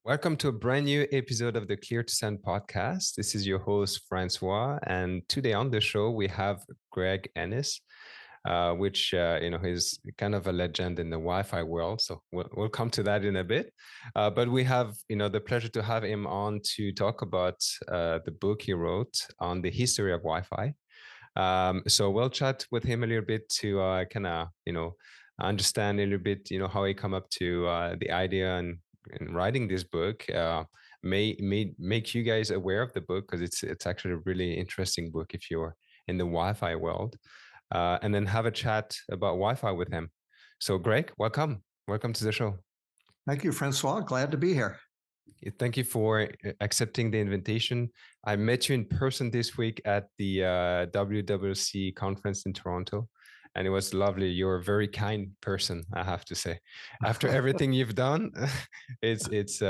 Welcome to a brand new episode of the Clear to Send podcast. This is your host, Francois. And today on the show, we have Greg Ennis, which, is kind of a legend in the Wi-Fi world. So we'll come to that in a bit. But we have, the pleasure to have him on to talk about the book he wrote on the history of Wi-Fi. So we'll chat with him a little bit to understand a little bit, how he come up to the idea and writing this book. May make you guys aware of the book because it's actually a really interesting book if you're in the Wi-Fi world, and then have a chat about Wi-Fi with him. So, Greg, welcome to the show. Thank you, Francois. Glad to be here. Thank you for accepting the invitation. I met you in person this week at the WWC conference in Toronto, and it was lovely. You're a very kind person, I have to say. After everything you've done, it's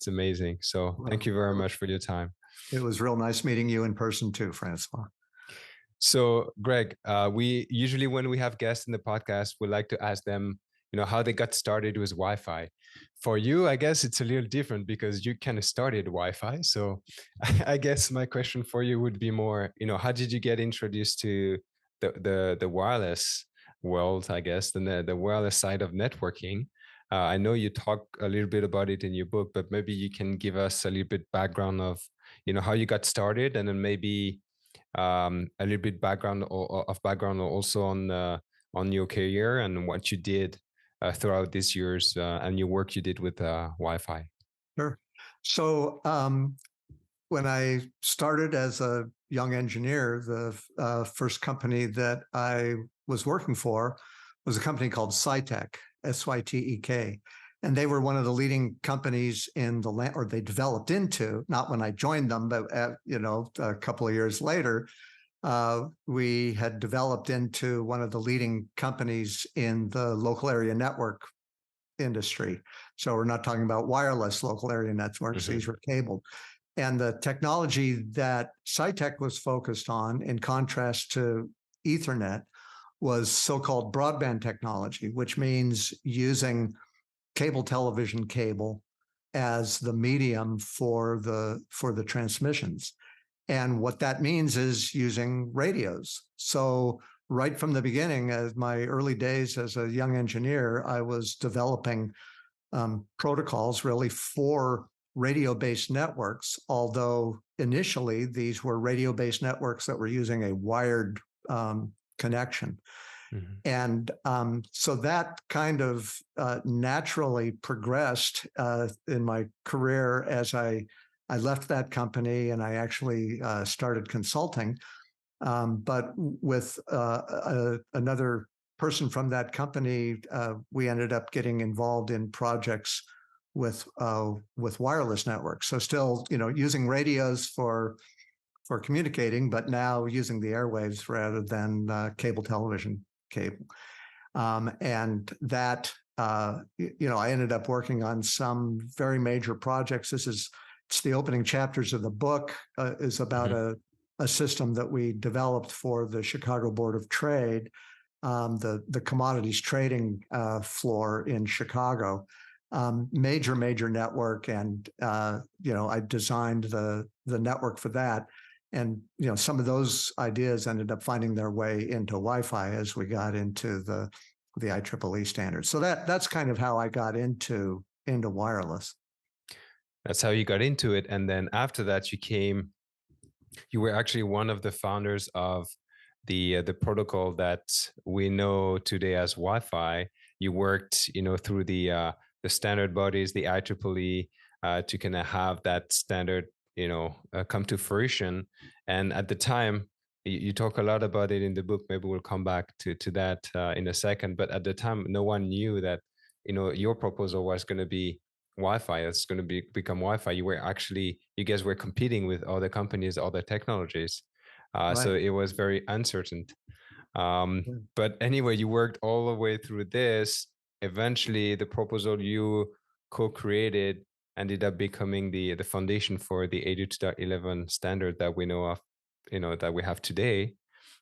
amazing. So thank you very much for your time. It was real nice meeting you in person too, Francois. So, Greg, we usually when we have guests in the podcast, we like to ask them, how they got started with Wi-Fi. For you, I guess it's a little different because you kind of started Wi-Fi. So I guess my question for you would be more, how did you get introduced to the wireless world, I guess, and the wireless side of networking? I know you talk a little bit about it in your book, but maybe you can give us a little bit background of, how you got started, and then maybe a little bit background also on your career and what you did throughout these years and your work you did with Wi-Fi. Sure. So when I started as a young engineer, the first company that I was working for was a company called Sytek, Sytek. And they were one of the leading companies in the land, or they developed into, not when I joined them, but a couple of years later, we had developed into one of the leading companies in the local area network industry. So we're not talking about wireless local area networks, mm-hmm. These were cabled. And the technology that Sytek was focused on, in contrast to Ethernet, was so-called broadband technology, which means using cable television cable as the medium for the transmissions. And what that means is using radios. So right from the beginning, as my early days as a young engineer, I was developing protocols really for radio-based networks, although initially these were radio-based networks that were using a wired connection. Mm-hmm. And so that kind of naturally progressed in my career as I left that company and I actually started consulting. But with another person from that company, we ended up getting involved in projects with wireless networks. So still, using radios for communicating, but now using the airwaves rather than cable television cable. And that, I ended up working on some very major projects. It's the opening chapters of the book is about mm-hmm. a system that we developed for the Chicago Board of Trade, the commodities trading floor in Chicago. Major network, and I designed the network for that. And some of those ideas ended up finding their way into Wi-Fi as we got into the IEEE standards. So that's kind of how I got into wireless. That's how you got into it. And then after that, you were actually one of the founders of the protocol that we know today as Wi-Fi. You worked, through the standard bodies, the IEEE, to kind of have that standard, come to fruition. And at the time, you talk a lot about it in the book. Maybe we'll come back to that in a second. But at the time, no one knew that, your proposal was going to be Wi-Fi. It's going to become Wi-Fi. You guys were competing with other companies, other technologies. Right. So it was very uncertain. But anyway, you worked all the way through this. Eventually, the proposal you co-created ended up becoming the foundation for the 82.11 standard that we know of, that we have today.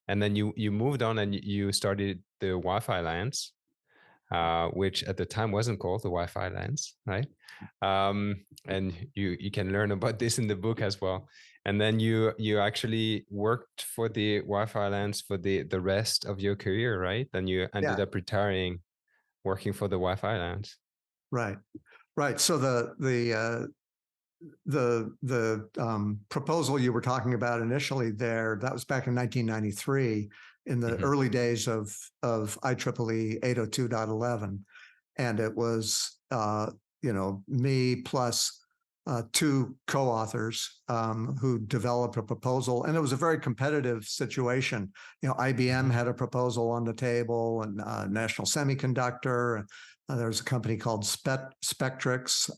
And then you moved on and you started the Wi-Fi Alliance. which at the time wasn't called the Wi-Fi LANs, right? And you can learn about this in the book as well. And then you actually worked for the Wi-Fi LANs for the rest of your career, right? And you ended Yeah, up retiring, working for the Wi-Fi LANs. right, right. So the proposal you were talking about initially there, that was back in 1993 in the Mm-hmm. early days of IEEE 802.11. And it was, me plus two co-authors who developed a proposal. And it was a very competitive situation. IBM had a proposal on the table, and National Semiconductor. There was a company called Spectrix.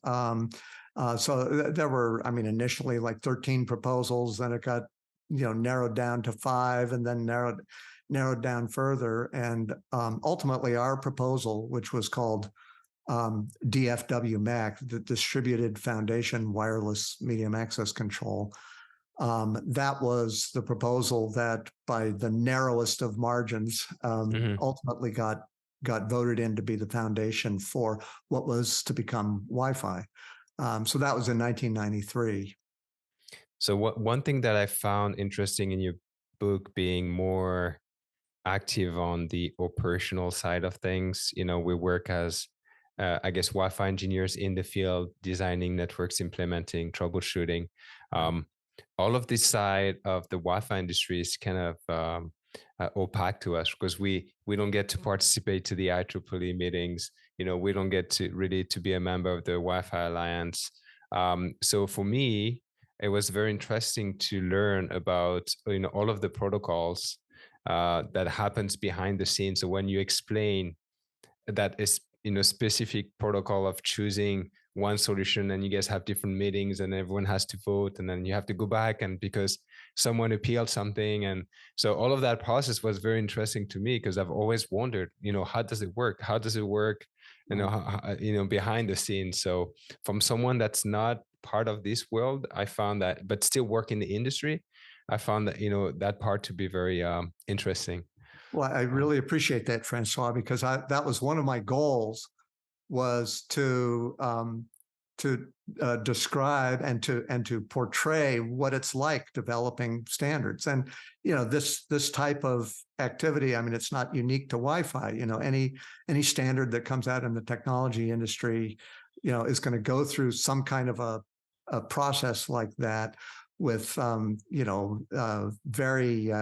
So there were, initially like 13 proposals, then it got, narrowed down to 5, and then narrowed down further. And ultimately our proposal, which was called DFW MAC, the Distributed Foundation Wireless Medium Access Control, that was the proposal that by the narrowest of margins Mm-hmm. ultimately got voted in to be the foundation for what was to become Wi-Fi. So that was in 1993. So one thing that I found interesting in your book, being more active on the operational side of things, we work as I guess Wi-Fi engineers in the field, designing networks, implementing, troubleshooting. Um, all of this side of the Wi-Fi industry is kind of opaque to us, because we don't get to participate to the IEEE meetings. We don't get to really to be a member of the Wi-Fi Alliance. So for me, it was very interesting to learn about all of the protocols that happens behind the scenes. So when you explain that is specific protocol of choosing one solution, and you guys have different meetings and everyone has to vote, and then you have to go back, and because someone appealed something, and so all of that process was very interesting to me, because I've always wondered, how does it work, Right. behind the scenes. So from someone that's not part of this world, I found that, but still work in the industry, I found that that part to be very interesting. Well, I uh, really appreciate that, Francois, because that was one of my goals, was to describe and to portray what it's like developing standards. And this type of activity, it's not unique to Wi-Fi. Any standard that comes out in the technology industry, is going to go through some kind of a process like that, with very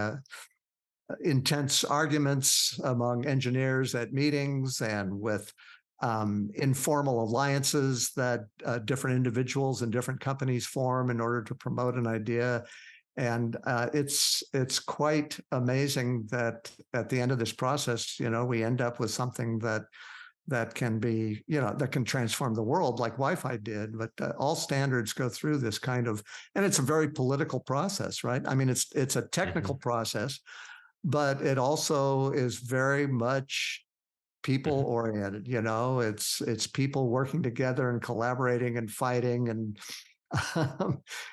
intense arguments among engineers at meetings, and with informal alliances that different individuals and different companies form in order to promote an idea. And it's quite amazing that at the end of this process, we end up with something that can be, that can transform the world like Wi-Fi did. But all standards go through this kind of, and it's a very political process, right? It's a technical mhm, process, but it also is very much people mhm. oriented. It's people working together and collaborating and fighting, and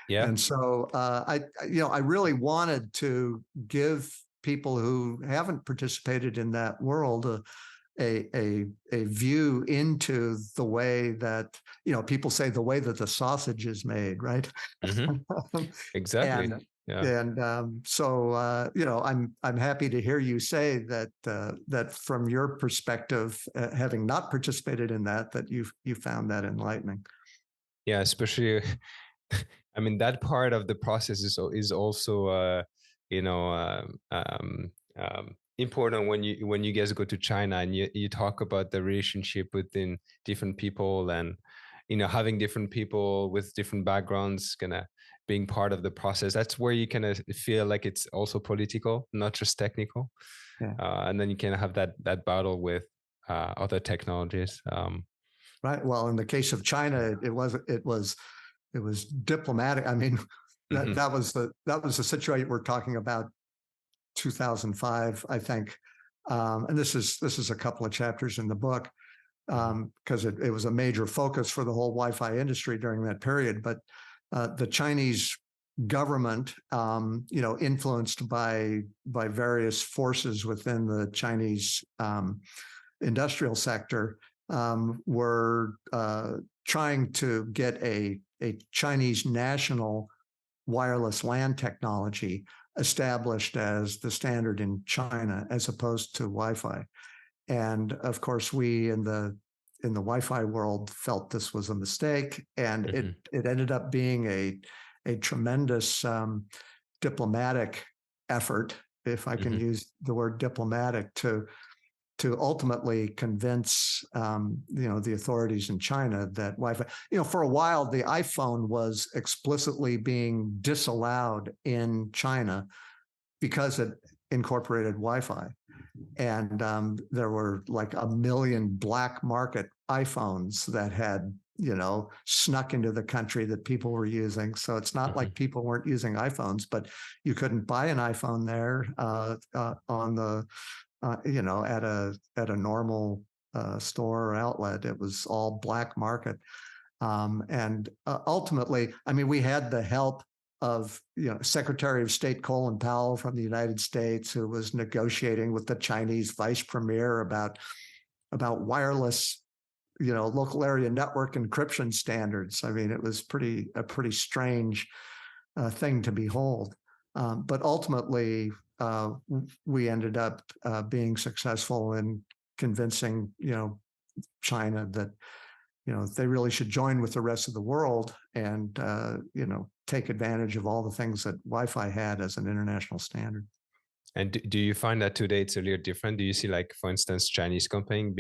Yeah. and so I really wanted to give people who haven't participated in that world a view into the way that, people say, the way that the sausage is made, right? Hmm. and Exactly. Yeah. so I'm happy to hear you say that that from your perspective, having not participated in that you found that enlightening. Yeah. Especially, I mean, that part of the process is also, you know, important when you guys go to China, and you talk about the relationship within different people, and having different people with different backgrounds kind of being part of the process. That's where you kind of feel like it's also political, not just technical. Yeah. And then you can have that battle with other technologies. Right. Well, in the case of China, it was diplomatic. Mhm, that was the situation we're talking about, 2005, I think. And this is a couple of chapters in the book, mhm. because it was a major focus for the whole Wi-Fi industry during that period. But the Chinese government, influenced by various forces within the Chinese industrial sector were trying to get a Chinese national wireless LAN technology established as the standard in China, as opposed to Wi-Fi. And of course, we in the Wi-Fi world felt this was a mistake, and it ended up being a tremendous diplomatic effort, if I can use the word diplomatic, to ultimately convince the authorities in China that Wi-Fi, for a while the iPhone was explicitly being disallowed in China because it incorporated Wi-Fi. And there were like 1 million black market iPhones that had, snuck into the country that people were using. So it's not like people weren't using iPhones, but you couldn't buy an iPhone there on the, at a normal store or outlet. It was all black market. And ultimately, I mean, we had the help of Secretary of State Colin Powell from the United States, who was negotiating with the Chinese vice premier about wireless, local area network encryption standards. I mean, it was a pretty strange thing to behold. But ultimately, we ended up being successful in convincing China that they really should join with the rest of the world and take advantage of all the things that Wi-Fi had as an international standard. And do you find that today it's a little different? Do you see, like, for instance, Chinese company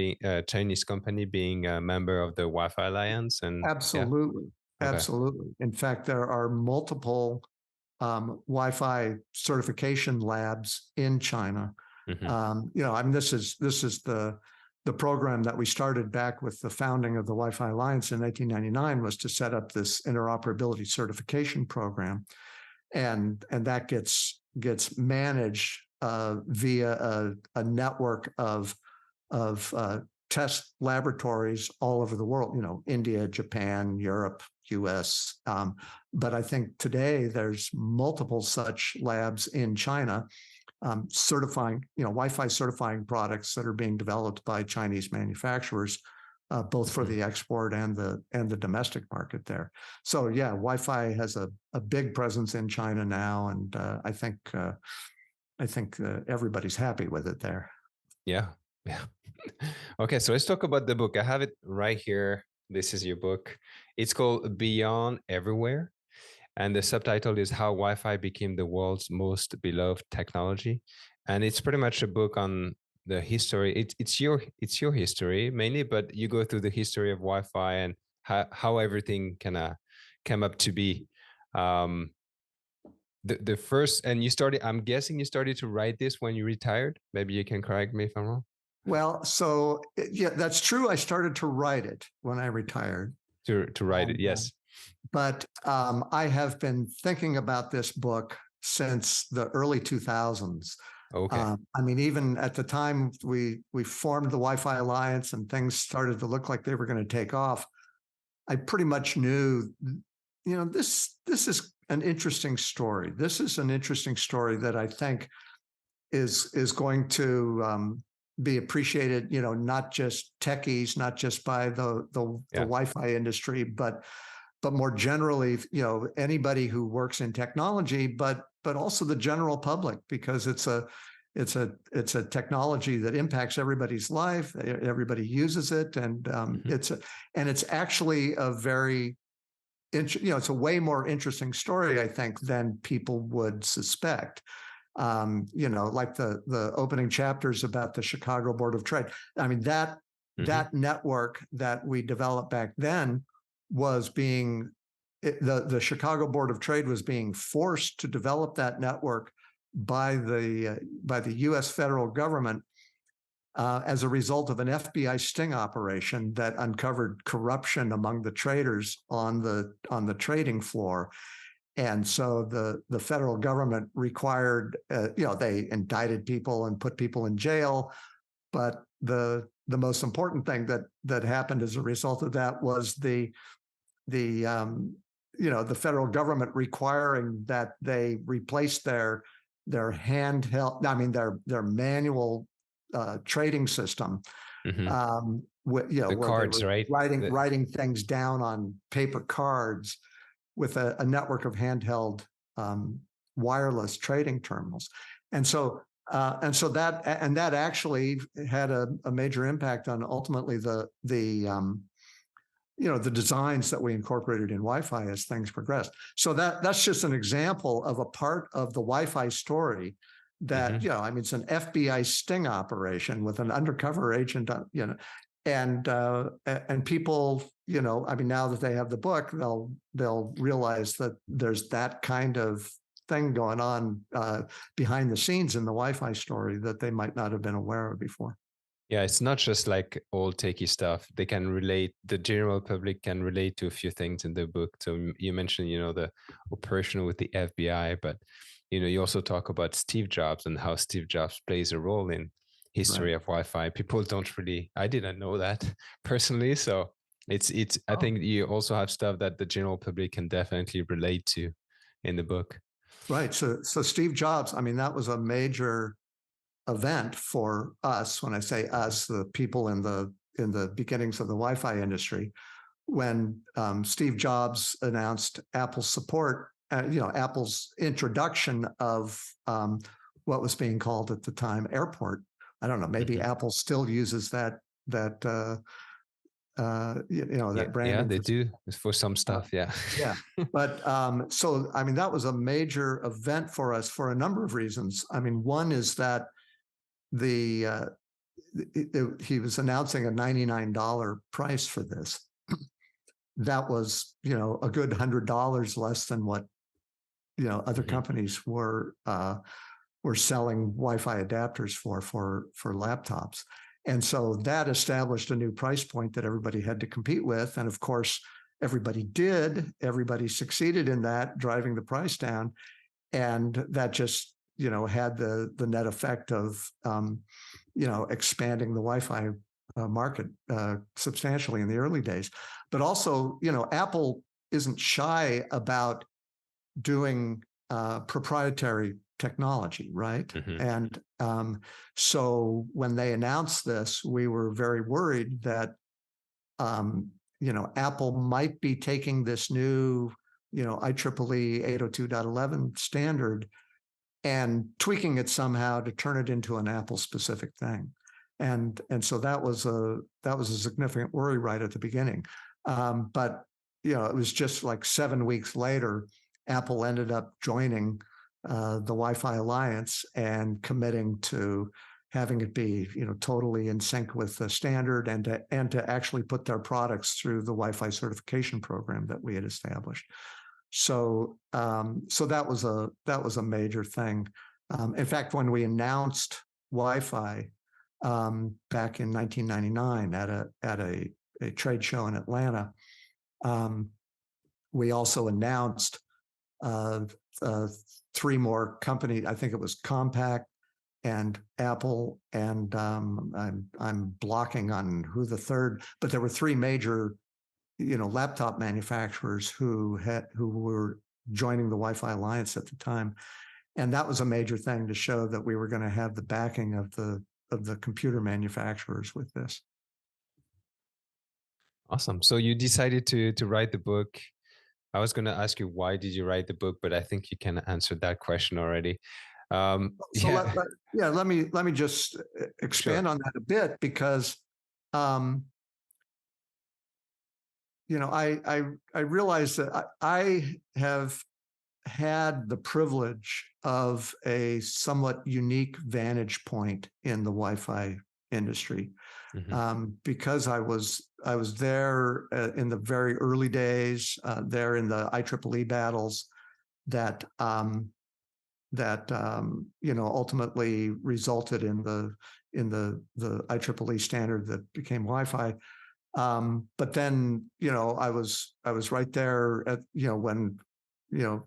being a member of the Wi-Fi Alliance? And absolutely, yeah? Okay. absolutely. In fact, there are multiple Wi-Fi certification labs in China. I mean, this is the program that we started back with the founding of the Wi-Fi Alliance in 1999, was to set up this interoperability certification program, and that gets managed via a network of test laboratories all over the world. India, Japan, Europe, U.S. But I think today there's multiple such labs in China certifying, Wi-Fi certifying products that are being developed by Chinese manufacturers, both for the export and the domestic market there. So yeah, Wi-Fi has a big presence in China now, and I think everybody's happy with it there. Yeah. Okay, so let's talk about the book. I have it right here. This is your book. It's called Beyond Everywhere, and the subtitle is How Wi-Fi Became the World's Most Beloved Technology. And it's pretty much a book on the history. It's your history mainly, but you go through the history of Wi-Fi and how everything kind of came up to be. The first, and I'm guessing you started to write this when you retired. Maybe you can correct me if I'm wrong. Well, so yeah, that's true. I started to write it when I retired. To write it, yes. But I have been thinking about this book since the early 2000s. Okay. I mean, even at the time we formed the Wi-Fi Alliance and things started to look like they were going to take off, I pretty much knew, this is an interesting story. This is an interesting story that I think is going to be appreciated, not just techies, not just by the Wi-Fi industry, but more generally, anybody who works in technology, but also the general public, because it's a technology that impacts everybody's life. Everybody uses it, and it's actually a very, it's a way more interesting story, I think, than people would suspect. Like the opening chapters about the Chicago Board of Trade. I mean, that network that we developed back then was being, the Chicago Board of Trade was being forced to develop that network by the U.S. federal government as a result of an FBI sting operation that uncovered corruption among the traders on the trading floor. And so the federal government required, they indicted people and put people in jail. But the most important thing that happened as a result of that was the federal government requiring that they replace their handheld, their manual trading system, Hmm. where The they cards, were right? writing things down on paper cards with a network of handheld wireless trading terminals, and so that actually had a major impact on ultimately the designs that we incorporated in Wi-Fi as things progressed. So that's just an example of a part of the Wi-Fi story that, Hmm. I mean, it's an FBI sting operation with an undercover agent, and people, I mean, now that they have the book, they'll realize that there's that kind of thing going on behind the scenes in the Wi-Fi story that they might not have been aware of before. Yeah, it's not just like all techie stuff. They can relate, the general public can relate to a few things in the book. So you mentioned, the operation with the FBI, but you also talk about Steve Jobs and how Steve Jobs plays a role in Right. history of Wi-Fi. People don't really, I didn't know that personally. So it's I Oh, think you also have stuff that the general public can definitely relate to in the book. right. So Steve Jobs, I mean, that was a major event for us. When I say us, the people in the beginnings of the Wi-Fi industry, when Steve Jobs announced Apple's support, Apple's introduction of what was being called at the time Airport. I don't know. Maybe Mhm. Apple still uses that Yeah, that yeah, branding they for. do for some Uh, stuff. Yeah. yeah. But so, I mean, that was a major event for us for a number of reasons. I mean, one is that the he was announcing a $99 price for this. That was, a good $100 less than what other Hmm. companies were selling Wi-Fi adapters for laptops. And so that established a new price point that everybody had to compete with. And of course, everybody did. Everybody succeeded in that, driving the price down. And that just, had the net effect of, expanding the Wi-Fi market substantially in the early days. But also, Apple isn't shy about doing proprietary technology, right? Hmm. And so when they announced this, we were very worried that Apple might be taking this new IEEE 802.11 standard and tweaking it somehow to turn it into an Apple specific thing. And so that was a significant worry right at the beginning. But it was just like 7 weeks later, Apple ended up joining the Wi-Fi Alliance and committing to having it be totally in sync with the standard, and to actually put their products through the Wi-Fi certification program that we had established. So so that was a major thing. In fact, when we announced Wi-Fi back in 1999 at a trade show in Atlanta, um, we also announced uh, uh, three more companies. I think it was Compaq and Apple, and I'm blocking on who the third, but there were three major laptop manufacturers who were joining the Wi-Fi Alliance at the time, and that was a major thing to show that we were going to have the backing of the computer manufacturers with this. Awesome. So you decided to write the book. I was going to ask you why did you write the book, but I think you can answer that question already. So Yeah, let me just sure. expand on that a bit, because um, I realize that I have had the privilege of a somewhat unique vantage point in the Wi-Fi industry, Hmm. because I was there in the very early days, there in the IEEE battles that ultimately resulted in the IEEE standard that became Wi-Fi. But then, I was right there at, when,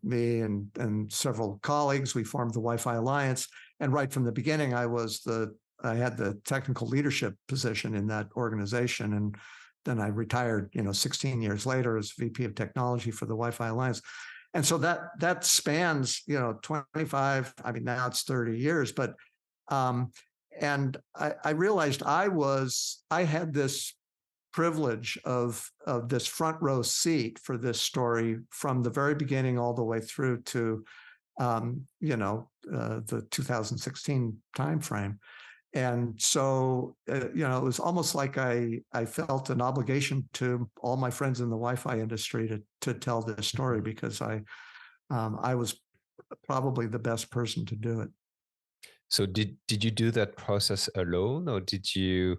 me and several colleagues, we formed the Wi-Fi Alliance. And right from the beginning, I had the technical leadership position in that organization. And then I retired, 16 years later as VP of technology for the Wi-Fi Alliance. And so that spans, 25, I mean, now it's 30 years, but, um, and I realized I had this privilege of this front row seat for this story from the very beginning all the way through to the 2016 timeframe. And so, it was almost like I felt an obligation to all my friends in the Wi-Fi industry to tell this story Mhm. because I was probably the best person to do it. So did you do that process alone, or did you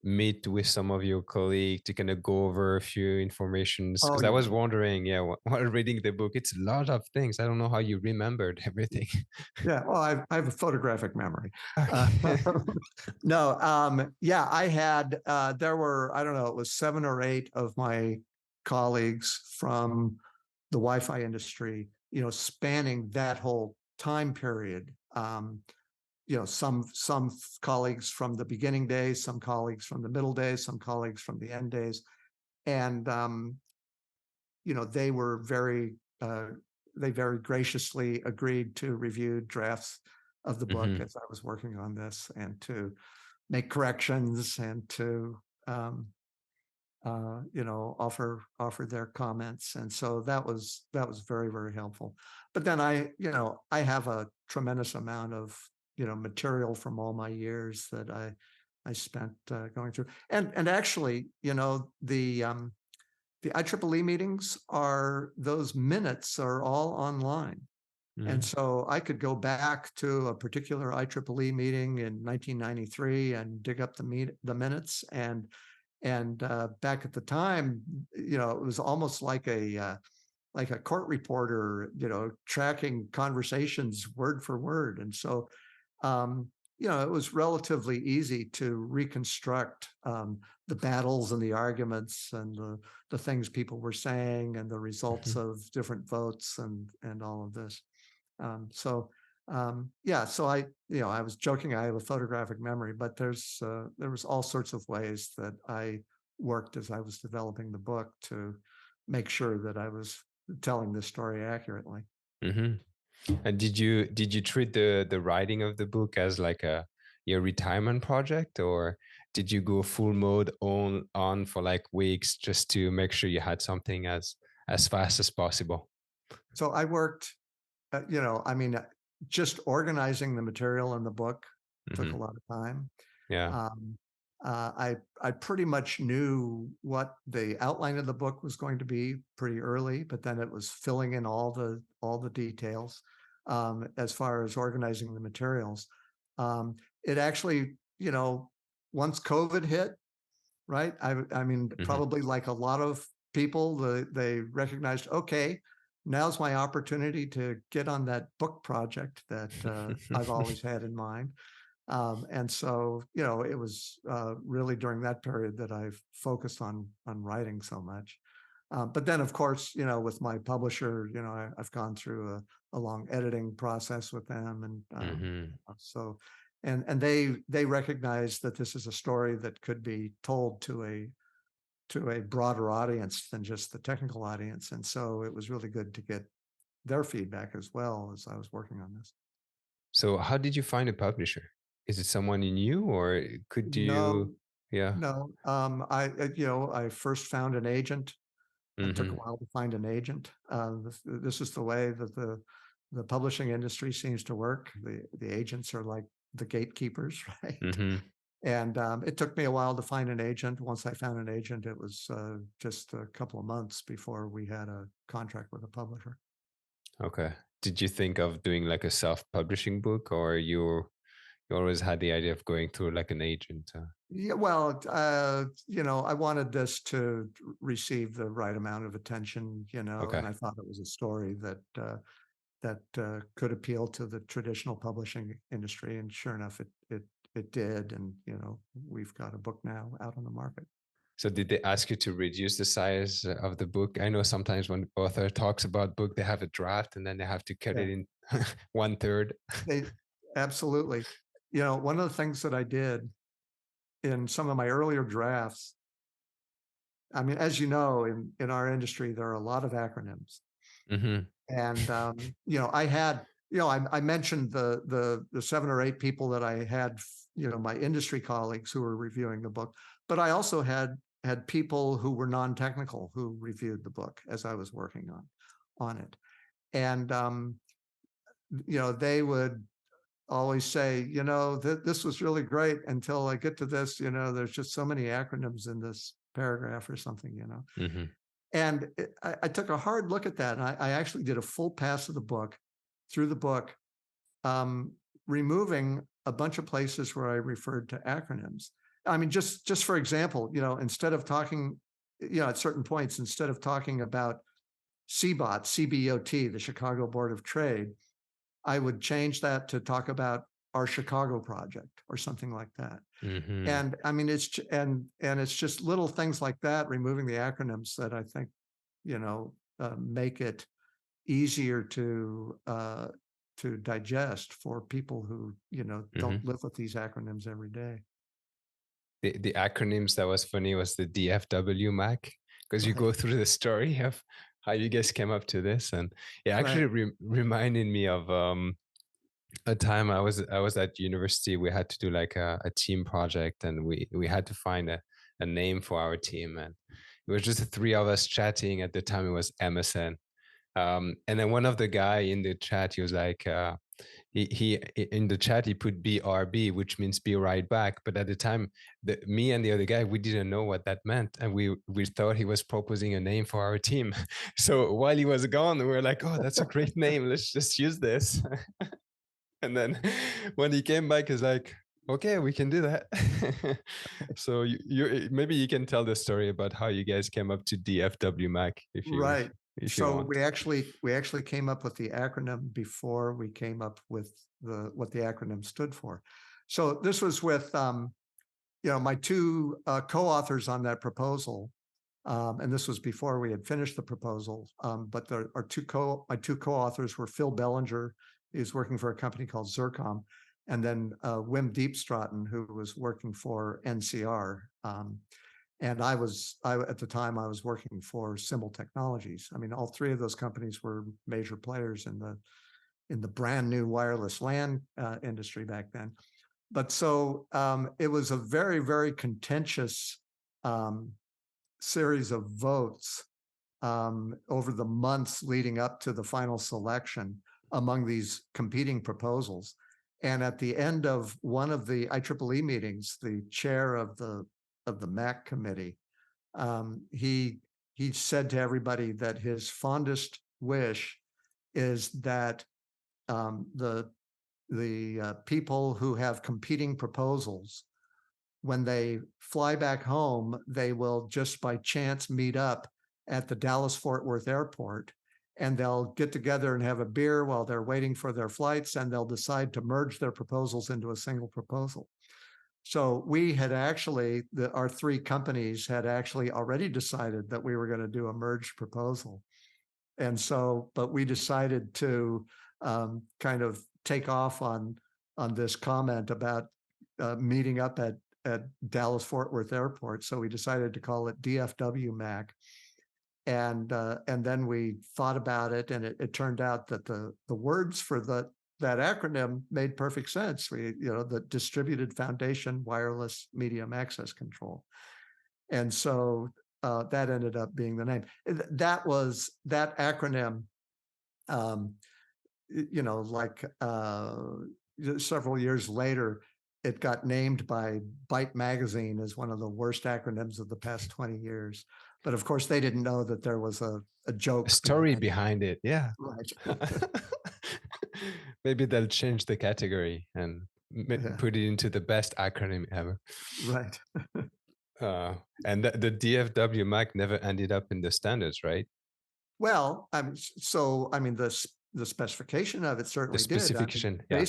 meet with some of your colleagues to kind of go over a few informations? Oh Because I was yeah, wondering, yeah, while reading the book, it's a lot of things. I don't know how you remembered everything. yeah. Well, I have a photographic memory. Uh, Okay. no, yeah, I had. There were, I don't know, it was 7 or 8 of my colleagues from the Wi-Fi industry, spanning that whole time period. Some colleagues from the beginning days, some colleagues from the middle days, some colleagues from the end days, and they were they very graciously agreed to review drafts of the book Hmm. as I was working on this, and to make corrections, and to offer their comments. And so that was very, very helpful. But then I have a tremendous amount of material from all my years that I spent going through. And actually, the IEEE meetings, are those minutes are all online. And Hmm. so I could go back to a particular IEEE meeting in 1993 and dig up the minutes. And back at the time, it was almost like a court reporter, tracking conversations word for word. And so, um, it was relatively easy to reconstruct the battles and the arguments and the things people were saying and the results Hmm. of different votes and all of this. So yeah, so I was joking. I have a photographic memory, but there was all sorts of ways that I worked as I was developing the book to make sure that I was telling this story accurately. Hmm. And did you treat the writing of the book as like a your retirement project, or did you go full mode on for like weeks just to make sure you had something as fast as possible? So I worked, I mean, just organizing the material in the book took a Hmm. lot of time. Yeah. Um, I pretty much knew what the outline of the book was going to be pretty early, but then it was filling in all the details as far as organizing the materials. It actually, once COVID hit, right? I mean, Hmm. probably like a lot of people, they recognized, okay, now's my opportunity to get on that book project that I've always had in mind. And so, it was really during that period that I've focused on writing so much. But then, of course, with my publisher, I've gone through a long editing process with them, and Hmm. so, and they recognize that this is a story that could be told to a broader audience than just the technical audience, and so it was really good to get their feedback as well as I was working on this. So how did you find a publisher? Is it someone you knew, or could you? No, Yeah. no. I first found an agent. It took a Hmm. while to find an agent. This is the way that the publishing industry seems to work. The agents are like the gatekeepers, right? Hmm. And it took me a while to find an agent. Once I found an agent, it was just a couple of months before we had a contract with a publisher. Okay. Did you think of doing like a self-publishing book, or you always had the idea of going through like an agent? Yeah, well, I wanted this to receive the right amount of attention, Okay. and I thought it was a story that could appeal to the traditional publishing industry, and sure enough, it did, and we've got a book now out on the market. So did they ask you to reduce the size of the book? I know sometimes when author talks about book, they have a draft and then they have to cut Yeah, it in one third. they absolutely. One of the things that I did in some of my earlier drafts, I mean, as you know, in our industry, there are a lot of acronyms. Hmm. And, I had I mentioned the 7 or 8 people that I had, my industry colleagues who were reviewing the book, but I also had people who were non-technical who reviewed the book as I was working on it. And they would always say, this was really great until I get to this, there's just so many acronyms in this paragraph or something. Hmm. And I took a hard look at that, and I actually did a full pass of the book, through the book, um, removing a bunch of places where I referred to acronyms. I mean, just for example, instead of talking, at certain points, instead of talking about CBOT, the Chicago Board of Trade, I would change that to talk about our Chicago project or something like that. Hmm. And I mean, it's just little things like that, removing the acronyms, that I think, make it easier to digest for people who, Hmm. don't live with these acronyms every day. The acronyms that was funny was the DFW Mac, because you Right. go through the story of how you guys came up to this, and it actually Right. reminded me of a time I was at university. We had to do like a team project, and we had to find a name for our team, and it was just the three of us chatting. At the time it was MSN. And then one of the guy in the chat, he was like, he in the chat he put BRB, which means be right back. But at the time, me and the other guy, we didn't know what that meant, and we thought he was proposing a name for our team. So while he was gone, we were like, "Oh, that's a great name. Let's just use this." And then when he came back, he's like, "Okay, we can do that." So maybe you can tell the story about how you guys came up to DFW Mac, if you Right. if you So want. we actually came up with the acronym before we came up with what the acronym stood for. So this was with my two co-authors on that proposal, and this was before we had finished the proposal. But my two co-authors were Phil Bellinger, who's working for a company called Zircom, and then Wim Diepstraten, who was working for NCR. And at the time I was working for Symbol Technologies. I mean, all three of those companies were major players in the brand new wireless LAN industry back then. But so it was a very, very contentious um, series of votes over the months leading up to the final selection among these competing proposals. And at the end of one of the IEEE meetings, the chair of the MAC committee, he said to everybody that his fondest wish is that the people who have competing proposals, when they fly back home, they will just by chance meet up at the Dallas-Fort Worth airport, and they'll get together and have a beer while they're waiting for their flights, and they'll decide to merge their proposals into a single proposal. So we had actually, our three companies had actually already decided that we were going to do a merged proposal. And so, but we decided to kind of take off on this comment about meeting up at Dallas Fort Worth Airport. So we decided to call it DFW Mac. And then we thought about it, and it turned out that the words for that acronym made perfect sense. The Distributed Foundation Wireless Medium Access Control. And so that ended up being the name. That acronym, um, like several years later, it got named by Byte Magazine as one of the worst acronyms of the past 20 years. But of course, they didn't know that there was a A joke story behind behind it, yeah. it. Right. Maybe they'll change the category and Yeah. put it into the best acronym ever. Right. Uh, and the DFW Mac never ended up in the standards, right? Well, I mean, the specification of it The certainly did. I mean, specification, yeah.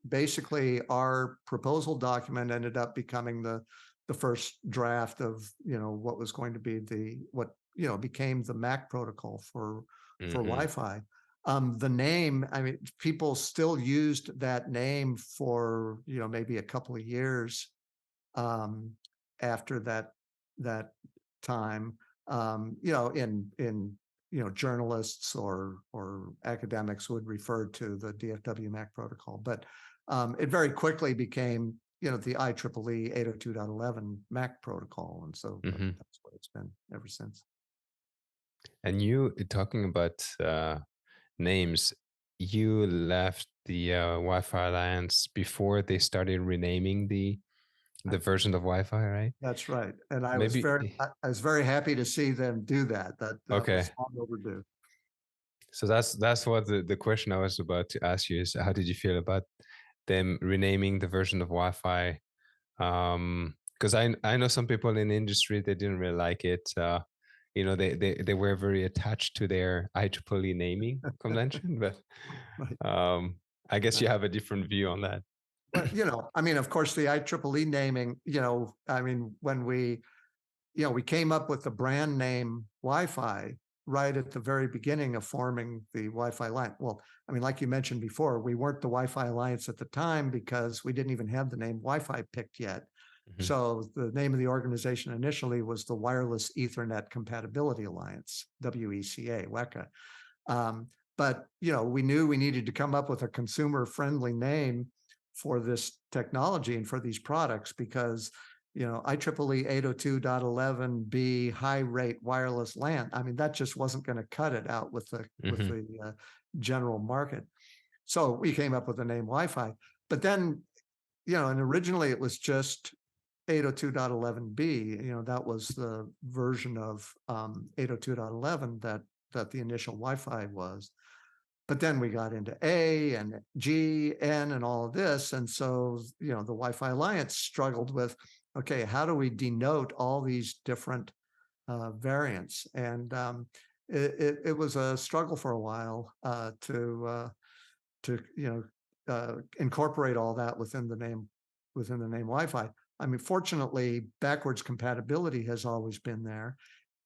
basically, our proposal document ended up becoming the first draft of what was going to be what became the MAC protocol for Hmm. Wi-Fi. The name, I mean, people still used that name for maybe a couple of years um, after that time. In journalists or academics would refer to the DFW MAC protocol. But it very quickly became, the IEEE 802.11 MAC protocol. And so Hmm. that's what it's been ever since. And you talking about names, you left the Wi-Fi Alliance before they started renaming the version of Wi-Fi, right? That's right. And I was Maybe. very happy to see them do that. That Okay. was long overdue. So that's what the question I was about to ask you is, how did you feel about them renaming the version of Wi-Fi? Because I know some people in the industry, they didn't really like it. They were very attached to their IEEE naming convention, but Right. um, I guess you Right. have a different view on that. Well, I mean, of course, the IEEE naming, I mean, when we came up with the brand name Wi-Fi right at the very beginning of forming the Wi-Fi line. Well, I mean, like you mentioned before, we weren't the Wi-Fi Alliance at the time because we didn't even have the name Wi-Fi picked yet. Hmm. So the name of the organization initially was the Wireless Ethernet Compatibility Alliance, WECA, WECA. But we knew we needed to come up with a consumer-friendly name for this technology and for these products because IEEE 802.11b high rate wireless LAN. I mean, that just wasn't going to cut it out with the Hmm. general market. So we came up with the name Wi-Fi. But then, and originally it was just 802.11b. That was the version of 802.11 that the initial Wi-Fi was. But then we got into A and G, N, and all of this. And so, the Wi-Fi Alliance struggled with, okay, how do we denote all these different variants? And it was a struggle for a while to incorporate all that within the name Wi-Fi. I mean, fortunately, backwards compatibility has always been there,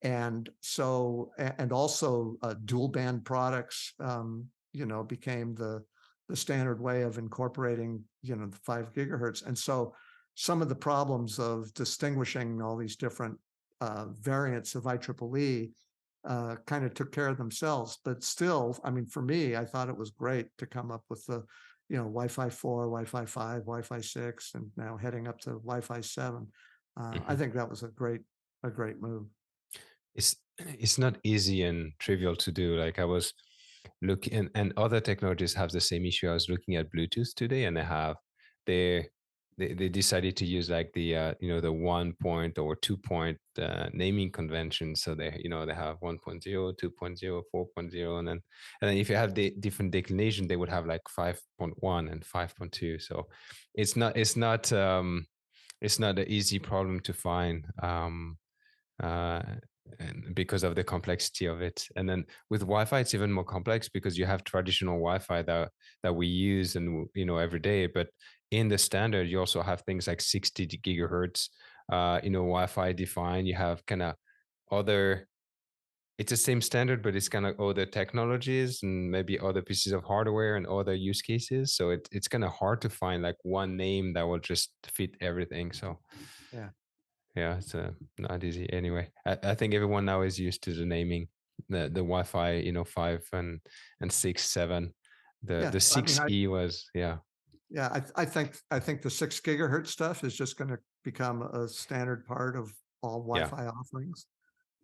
and so and also dual band products, became the standard way of incorporating the 5 gigahertz, and so some of the problems of distinguishing all these different variants of IEEE kind of took care of themselves. But still, I mean, for me, I thought it was great to come up with the, Wi-Fi 4, Wi-Fi 5, Wi-Fi 6, and now heading up to Wi-Fi 7. I Hmm. think that was a great move. It's not easy and trivial to do. Like I was looking, and other technologies have the same issue. I was looking at Bluetooth today, and they they decided to use like the 1 point or 2 point naming convention. So they have 1.0, 2.0, 4.0, and then if you have the different declination, they would have like 5.1 and 5.2. So it's not an easy problem to find. Uh, and because of the complexity of it. And then with Wi-Fi, it's even more complex because you have traditional Wi-Fi that we use and every day. But in the standard, you also have things like 60 gigahertz, Wi-Fi defined. You have kind of other. It's the same standard, but it's kind of other technologies and maybe other pieces of hardware and other use cases. So it's kind of hard to find like one name that will just fit everything. So Yeah. yeah, it's not easy. Anyway, I think everyone now is used to the naming, the Wi-Fi, 5 and 6, 7. The Yeah. the I mean, 6E was, yeah, yeah, I think the 6 gigahertz stuff is just going to become a standard part of all yeah, Wi-Fi offerings.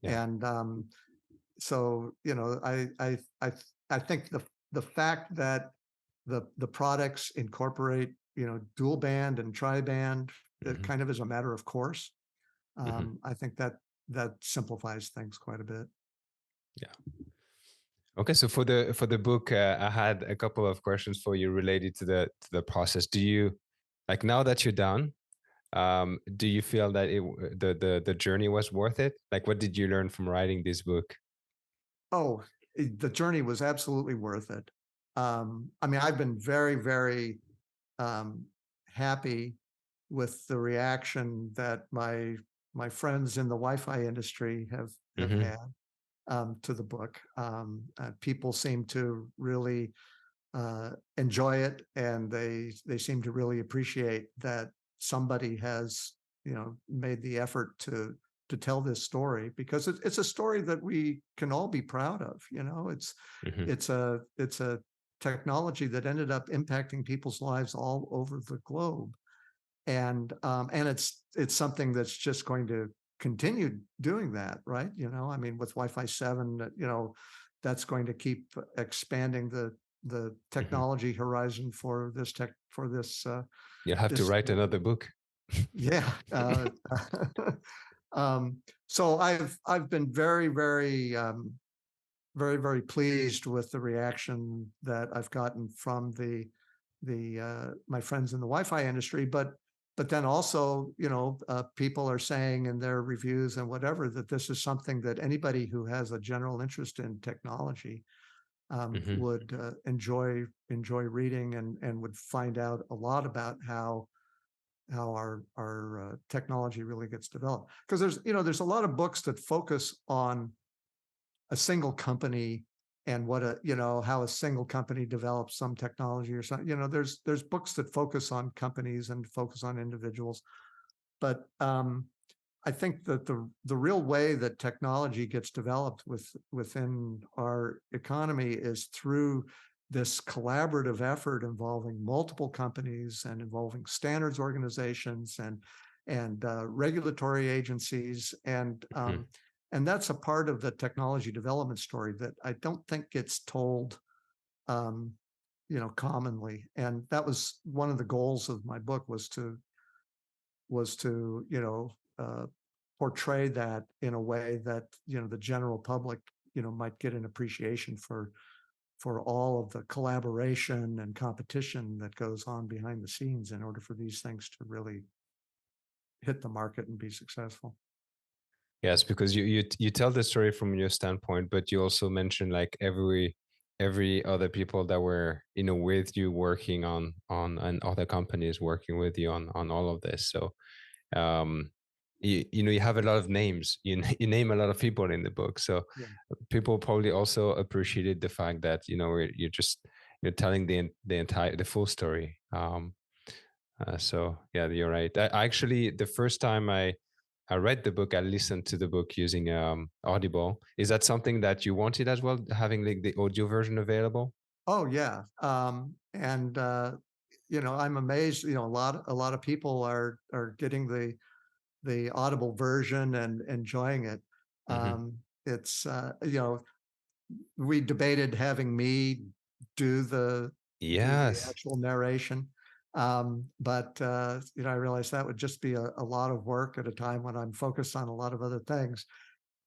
yeah. And so, I think the fact that the products incorporate, dual band and tri-band, it Hmm. kind of is a matter of course. Hmm. I think that simplifies things quite a bit. Yeah. Okay, so for the book, I had a couple of questions for you related to the process. Do you like now that you're done? Do you feel that the journey was worth it? Like, what did you learn from writing this book? Oh, the journey was absolutely worth it. I mean, I've been very, very um, happy with the reaction that my friends in the Wi-Fi industry have Hmm. had to the book. People seem to really enjoy it, and they seem to really appreciate that somebody has made the effort to tell this story because it's a story that we can all be proud of. You know, Hmm. it's a technology that ended up impacting people's lives all over the globe, and it's something that's just going to continue doing that, right? You know, I mean, with Wi-Fi 7, you know, that's going to keep expanding the Hmm. technology horizon for this You'll have to this write another book. yeah. So I've been very pleased with the reaction that I've gotten from the my friends in the Wi-Fi industry, but then also, you know, people are saying in their reviews and whatever that this is something that anybody who has a general interest in technology Hmm. would enjoy reading and would find out a lot about how our technology really gets developed. Because there's a lot of books that focus on a single company and how a single company develops some technology or something. There's books that focus on companies and focus on individuals, but I think that the real way that technology gets developed within our economy is through this collaborative effort involving multiple companies and involving standards organizations and regulatory agencies Hmm. and that's a part of the technology development story that I don't think gets told um, commonly. And that was one of the goals of my book was to portray that in a way that the general public might get an appreciation for all of the collaboration and competition that goes on behind the scenes in order for these things to really hit the market and be successful. Yes, because you tell the story from your standpoint, but you also mention like every other people that were with you working on and other companies working with you on all of this. So um you have a lot of names. You name a lot of people in the book. So Yeah. people probably also appreciated the fact that you're telling the full story. So yeah, you're right. I actually, the first time I read the book, I listened to the book using Audible. Is that something that you wanted as well, having like the audio version available? Oh yeah. And I'm amazed. A lot of people are getting the Audible version and enjoying it. Hmm. It's we debated having me do the Yes. actual narration, but I realized that would just be a lot of work at a time when I'm focused on a lot of other things.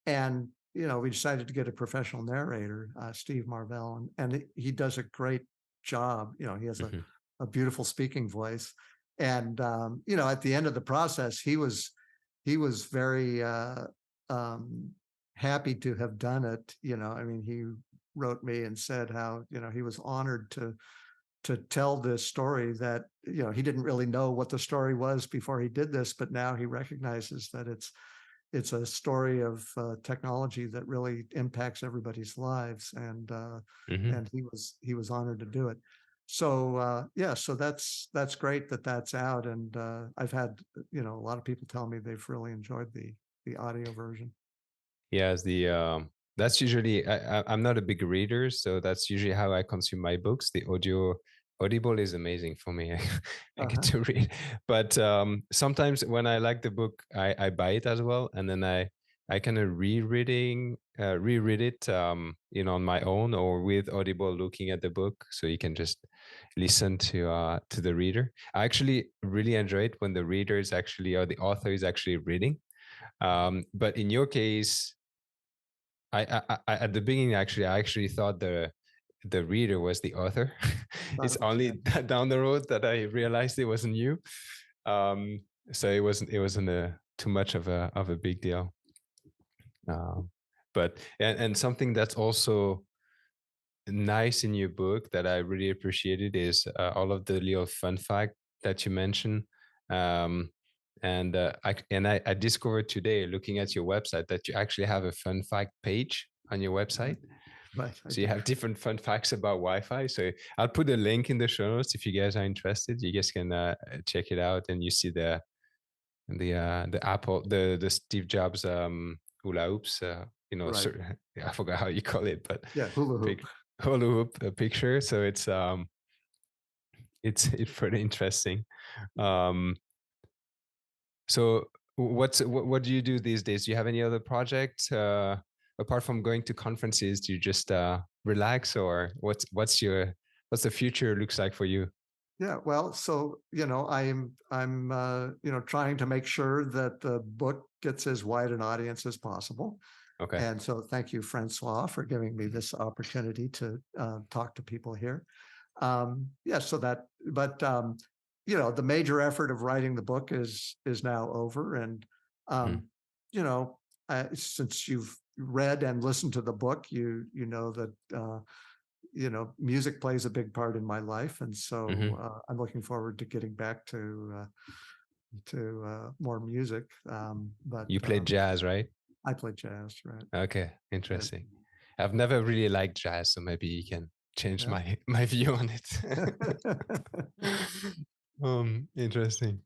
And we decided to get a professional narrator, Steve Marvell, and he does a great job. He has Hmm. a beautiful speaking voice, and at the end of the process, he was very um, happy to have done it. I mean, he wrote me and said how he was honored to tell this story that he didn't really know what the story was before he did this, but now he recognizes that it's a story of technology that really impacts everybody's lives, Hmm. and he was honored to do it. So yeah, so that's great that that's out, and I've had a lot of people tell me they've really enjoyed the audio version. Yes, the that's usually I'm not a big reader, so that's usually how I consume my books. The Audible is amazing for me. I get Uh-huh. to read, but sometimes when I like the book, I buy it as well, and then I kind of reread it, on my own or with Audible, looking at the book, so you can just listen to the reader. I actually really enjoy it when the reader is actually or the author is actually reading. But in your case, I at the beginning I actually thought the reader was the author. Thought It's it was, only yeah. down the road that I realized it wasn't you. So it wasn't too much of a big deal. Um, but and something that's also nice in your book that I really appreciated is all of the little fun fact that you mentioned. Um, and I discovered today, looking at your website, that you actually have a fun fact page on your Mhm. website. Right, I So you do. have different fun facts about Wi-Fi. So I'll put a link in the show notes if you guys are interested. You guys can check it out, and you see the Apple, the Steve Jobs hula hoops. Right. I forgot how you call it, but Yeah. Hula hoop. hula hoop picture. So it's pretty interesting. Um, so what do you do these days? Do you have any other projects apart from going to conferences? Do you just relax, or what's the future looks like for you? Yeah, well, so I'm trying to make sure that the book gets as wide an audience as possible, Okay. and so thank you, Francois, for giving me this opportunity to talk to people here. Yeah, so that, but the major effort of writing the book is now over, and Mhm. um, you know, since you've read and listened to the book, you know that. Music plays a big part in my life, and so Mhm. I'm looking forward to getting back to more music. But You played jazz, right? I play jazz, right? Okay, Right. interesting. I've never really liked jazz, so maybe you can change Yeah. my view on it. Interesting.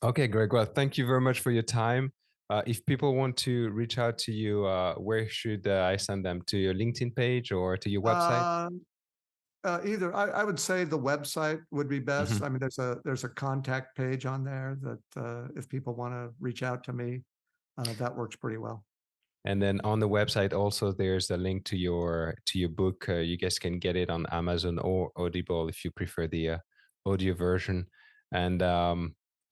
Okay, Greg. Well, thank you very much for your time. If people want to reach out to you, where should I send them? To your LinkedIn page or to your website? um, Either I would say the website would be best. Mhm. I mean, there's a contact page on there that if people want to reach out to me, that works pretty well. And then on the website also there's a link to your book. You guys can get it on Amazon or Audible if you prefer the audio version. And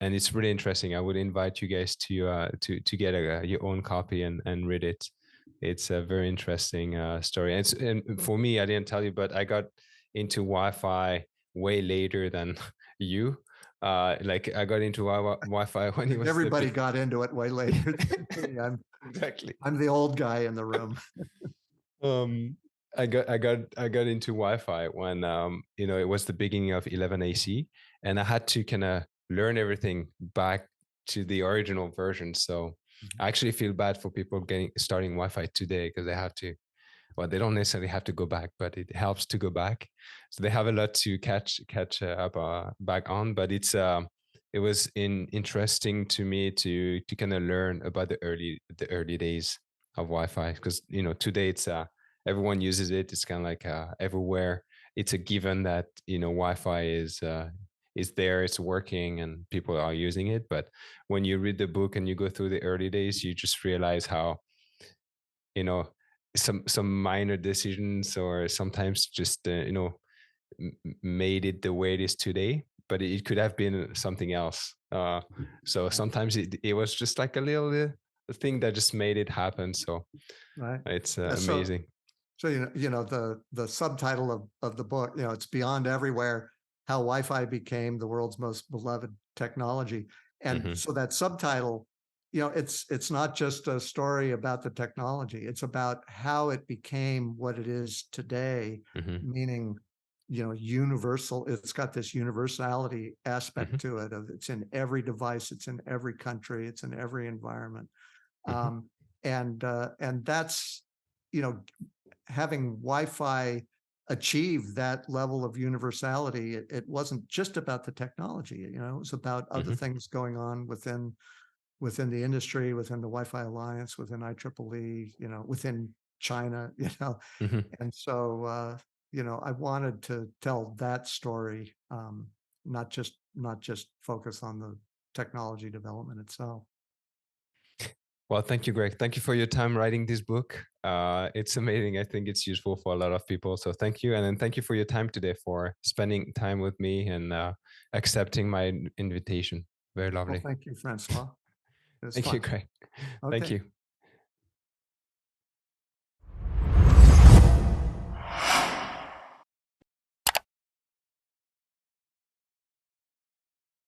and it's really interesting. I would invite you guys to get your own copy and read it. It's a very interesting story. And for me, I didn't tell you, but I got into Wi-Fi way later than you. Like I got into Wi-Fi I when it think was the everybody big. got into it way later than me. Exactly. I'm the old guy in the room. Um, I got into Wi-Fi when it was the beginning of 11AC, and I had to kind of learn everything back to the original version. So I actually feel bad for people getting starting Wi-Fi today because they have to. Well, they don't necessarily have to go back, but it helps to go back. So they have a lot to catch up back on. But it was interesting to me to kind of learn about the early days of Wi-Fi because today it's everyone uses it. It's kind of like everywhere. It's a given that Wi-Fi is there, it's working, and people are using it. But when you read the book and you go through the early days, you just realize how you know some minor decisions or sometimes just made it the way it is today, but it could have been something else. So Right. sometimes it was just like a little thing that just made it happen. So Right. it's Yeah, amazing. so the subtitle of the book, it's beyond everywhere how Wi-Fi became the world's most beloved technology. And Hmm. so that subtitle, it's not just a story about the technology, it's about how it became what it is today, Hmm. meaning universal. It's got this universality aspect Hmm. to it of it's in every device, it's in every country, it's in every environment. Hmm. um, and that's you know having Wi-Fi achieve that level of universality. It wasn't just about the technology. It was about other Hmm. things going on within the industry, within the Wi-Fi Alliance, within IEEE, within China. Hmm. And so I wanted to tell that story, not just focus on the technology development itself. Well, thank you, Greg. Thank you for your time writing this book. It's amazing. I think it's useful for a lot of people. So thank you. And then thank you for your time today, for spending time with me and accepting my invitation. Very Well, lovely. thank you, Francois. It was Thank you, fun. Greg. Thank Okay. you.